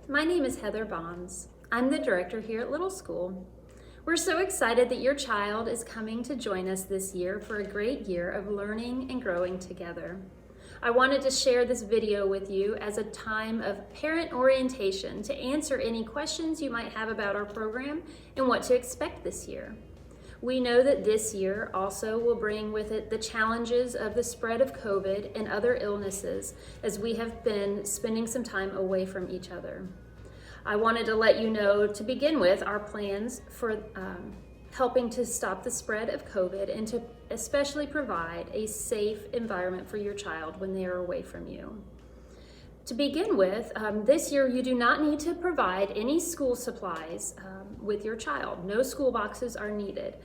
My name is Heather Bonds. I'm the director here at Little School. We're so excited that your child is coming to join us this year for a great year of learning and growing together. I wanted to share this video with you as a time of parent orientation to answer any questions you might have about our program and what to expect this year. We know that this year also will bring with it the challenges of the spread of COVID and other illnesses as we have been spending some time away from each other. I wanted to let you know to begin with our plans for helping to stop the spread of COVID and to especially provide a safe environment for your child when they are away from you. To begin with, this year you do not need to provide any school supplies with your child. No school boxes are needed.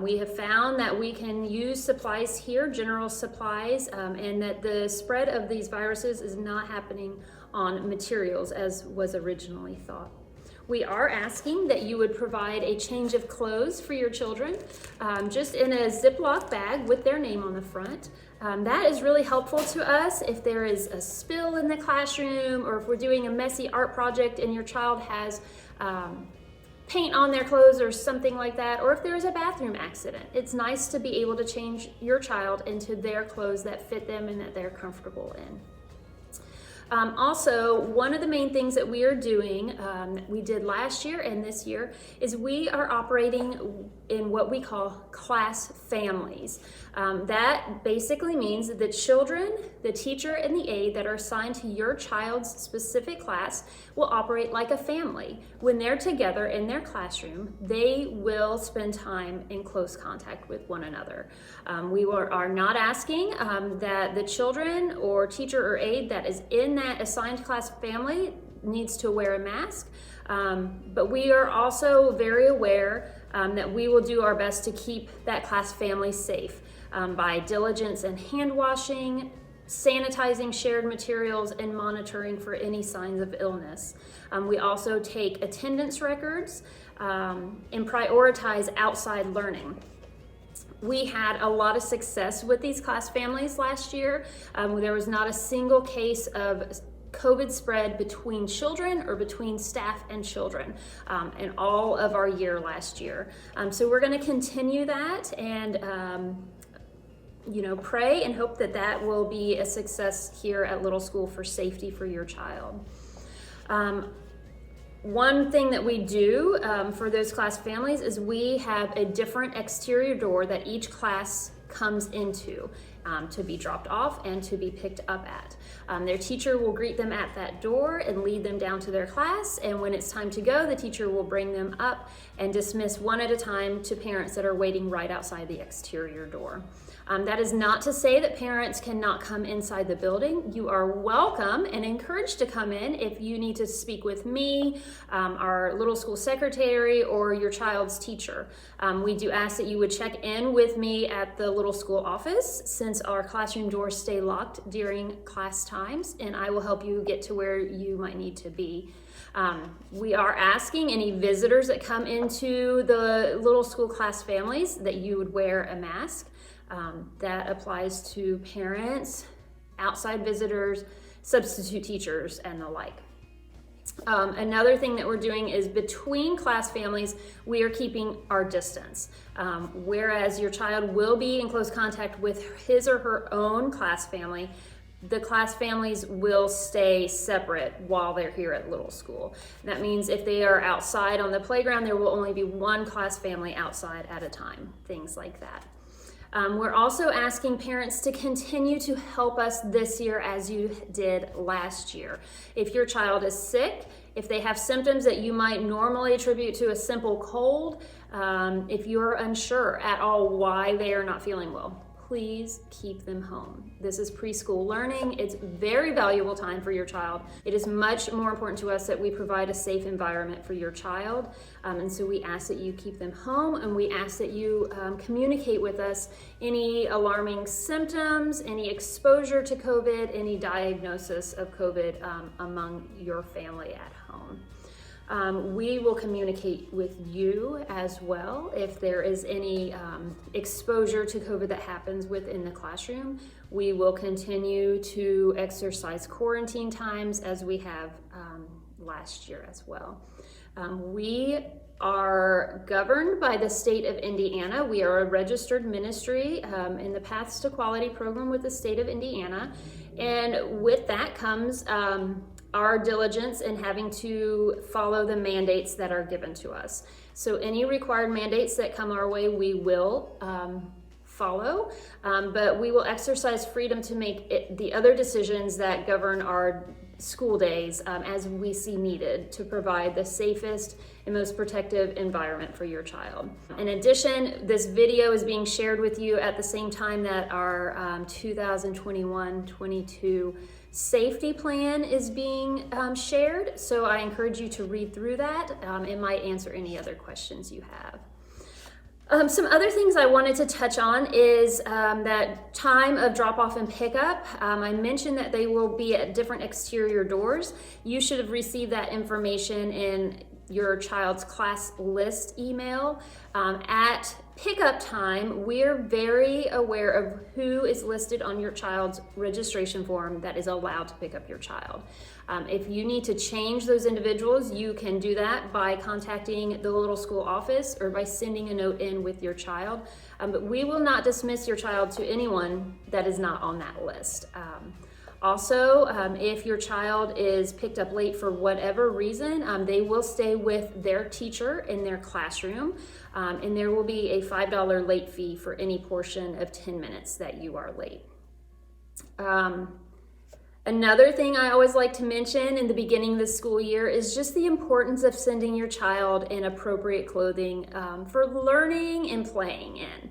We have found that we can use supplies here, general supplies, and that the spread of these viruses is not happening on materials as was originally thought. We are asking that you would provide a change of clothes for your children, just in a Ziploc bag with their name on the front. That is really helpful to us if there is a spill in the classroom, or if we're doing a messy art project and your child has paint on their clothes or something like that, or if there is a bathroom accident. It's nice to be able to change your child into their clothes that fit them and that they're comfortable in. Also, one of the main things that we are doing, we did last year and this year, is we are operating in what we call class families. That basically means that the children, the teacher, and the aide that are assigned to your child's specific class will operate like a family. When they're together in their classroom, they will spend time in close contact with one another. We are not asking that the children or teacher or aide that is in that assigned class family needs to wear a mask, but we are also very aware that we will do our best to keep that class family safe by diligence and hand washing, sanitizing shared materials, and monitoring for any signs of illness. We also take attendance records and prioritize outside learning. We had a lot of success with these class families last year. There was not a single case of COVID spread between children or between staff and children in all of our year last year. So we're going to continue that and pray and hope that that will be a success here at Little School for safety for your child. One thing that we do for those class families is we have a different exterior door that each class comes into to be dropped off and to be picked up at. Their teacher will greet them at that door and lead them down to their class, and when it's time to go, the teacher will bring them up and dismiss one at a time to parents that are waiting right outside the exterior door. That is not to say that parents cannot come inside the building. You are welcome and encouraged to come in if you need to speak with me, our Little School secretary, or your child's teacher. We do ask that you would check in with me at the Little School office since our classroom doors stay locked during class times, and I will help you get to where you might need to be. We are asking any visitors that come into the Little School class families that you would wear a mask. That applies to parents, outside visitors, substitute teachers, and the like. Another thing that we're doing is between class families, we are keeping our distance. Whereas your child will be in close contact with his or her own class family, the class families will stay separate while they're here at Little School. That means if they are outside on the playground, there will only be one class family outside at a time, things like that. We're also asking parents to continue to help us this year as you did last year. If your child is sick, if they have symptoms that you might normally attribute to a simple cold, if you're unsure at all why they are not feeling well, please keep them home. This is preschool learning. It's very valuable time for your child. It is much more important to us that we provide a safe environment for your child. And so we ask that you keep them home, and we ask that you communicate with us any alarming symptoms, any exposure to COVID, any diagnosis of COVID among your family at home. We will communicate with you as well if there is any exposure to COVID that happens within the classroom. We will continue to exercise quarantine times as we have last year as well. We are governed by the state of Indiana. We are a registered ministry in the Paths to Quality program with the state of Indiana. And with that comes our diligence in having to follow the mandates that are given to us. So any required mandates that come our way, we will follow, but we will exercise freedom to make the other decisions that govern our school days as we see needed to provide the safest and most protective environment for your child. In addition, this video is being shared with you at the same time that our 2021-22 safety plan is being shared, so I encourage you to read through that. It might answer any other questions you have. Some other things I wanted to touch on is that time of drop-off and pickup. I mentioned that they will be at different exterior doors. You should have received that information in your child's class list email. At pickup time, we're very aware of who is listed on your child's registration form that is allowed to pick up your child. If you need to change those individuals, you can do that by contacting the little school office or by sending a note in with your child. But we will not dismiss your child to anyone that is not on that list. Also, if your child is picked up late for whatever reason, they will stay with their teacher in their classroom, and there will be a $5 late fee for any portion of 10 minutes that you are late. Another thing I always like to mention in the beginning of the school year is just the importance of sending your child in appropriate clothing for learning and playing in.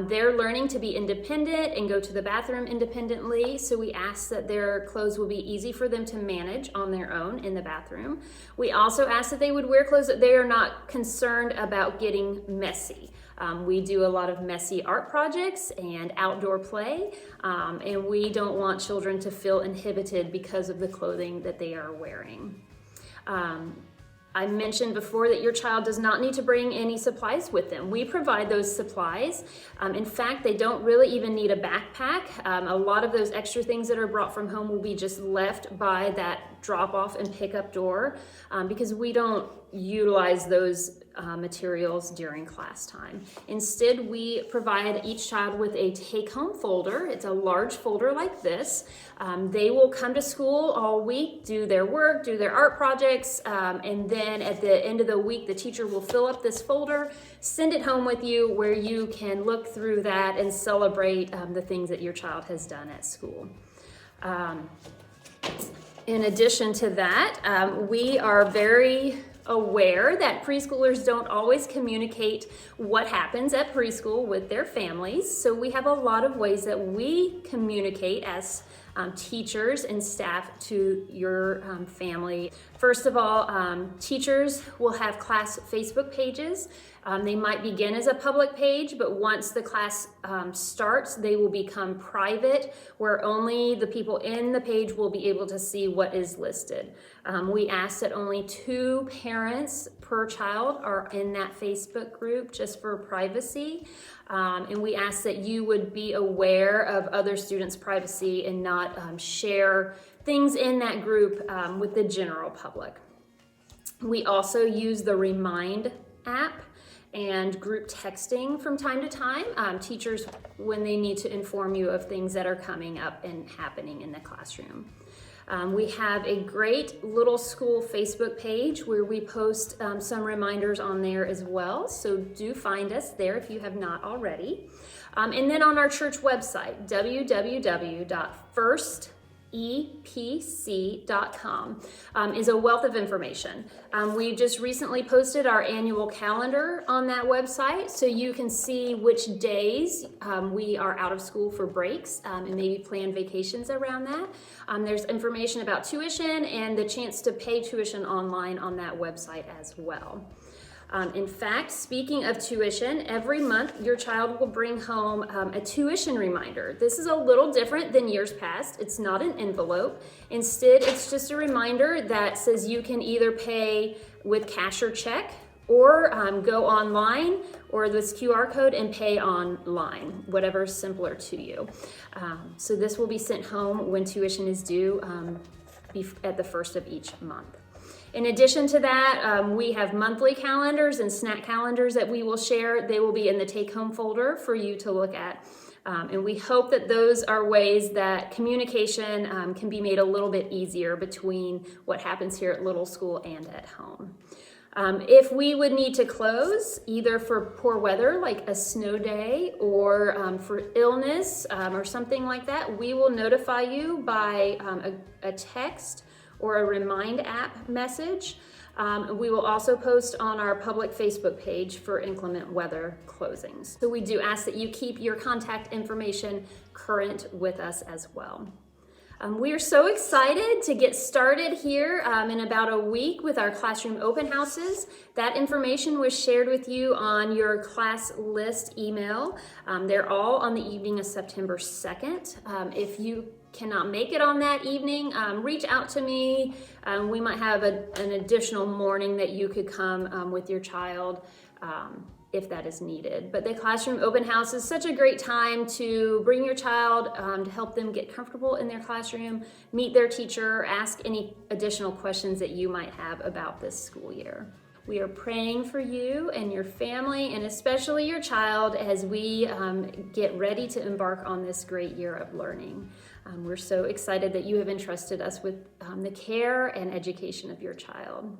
They're learning to be independent and go to the bathroom independently, so we ask that their clothes will be easy for them to manage on their own in the bathroom. We also ask that they would wear clothes that they are not concerned about getting messy. We do a lot of messy art projects and outdoor play, and we don't want children to feel inhibited because of the clothing that they are wearing. I mentioned before that your child does not need to bring any supplies with them. We provide those supplies. In fact, they don't really even need a backpack. A lot of those extra things that are brought from home will be just left by that drop-off and pickup door because we don't utilize those materials during class time. Instead, we provide each child with a take-home folder. It's a large folder like this. They will come to school all week, do their work, do their art projects, and then at the end of the week, the teacher will fill up this folder, send it home with you where you can look through that and celebrate the things that your child has done at school. In addition to that, we are very aware that preschoolers don't always communicate what happens at preschool with their families. So we have a lot of ways that we communicate as teachers and staff to your family. First of all, teachers will have class Facebook pages. They might begin as a public page, but once the class starts, they will become private, where only the people in the page will be able to see what is listed. We ask that only 2 parents per child are in that Facebook group just for privacy. And we ask that you would be aware of other students' privacy and not share things in that group with the general public. We also use the Remind app and group texting from time to time. Teachers, when they need to inform you of things that are coming up and happening in the classroom. We have a great little school Facebook page where we post some reminders on there as well. So do find us there if you have not already. And then on our church website, www.firstepc.com is a wealth of information. We just recently posted our annual calendar on that website, so you can see which days we are out of school for breaks and maybe plan vacations around that. There's information about tuition and the chance to pay tuition online on that website as well. In fact, speaking of tuition, every month your child will bring home a tuition reminder. This is a little different than years past. It's not an envelope. Instead, it's just a reminder that says you can either pay with cash or check, or go online or this QR code and pay online, whatever is simpler to you. So this will be sent home when tuition is due at the first of each month. In addition to that, we have monthly calendars and snack calendars that we will share. They will be in the take-home folder for you to look at. And we hope that those are ways that communication can be made a little bit easier between what happens here at Little School and at home. If we would need to close, either for poor weather like a snow day or for illness or something like that, we will notify you by a text or a Remind app message. We will also post on our public Facebook page for inclement weather closings. So we do ask that you keep your contact information current with us as well. We are so excited to get started here in about a week with our classroom open houses. That information was shared with you on your class list email. They're all on the evening of September 2nd. If you cannot make it on that evening, reach out to me. We might have an additional morning that you could come with your child if that is needed. But the classroom open house is such a great time to bring your child to help them get comfortable in their classroom, meet their teacher, ask any additional questions that you might have about this school year. We are praying for you and your family, and especially your child, as we get ready to embark on this great year of learning. We're so excited that you have entrusted us with the care and education of your child.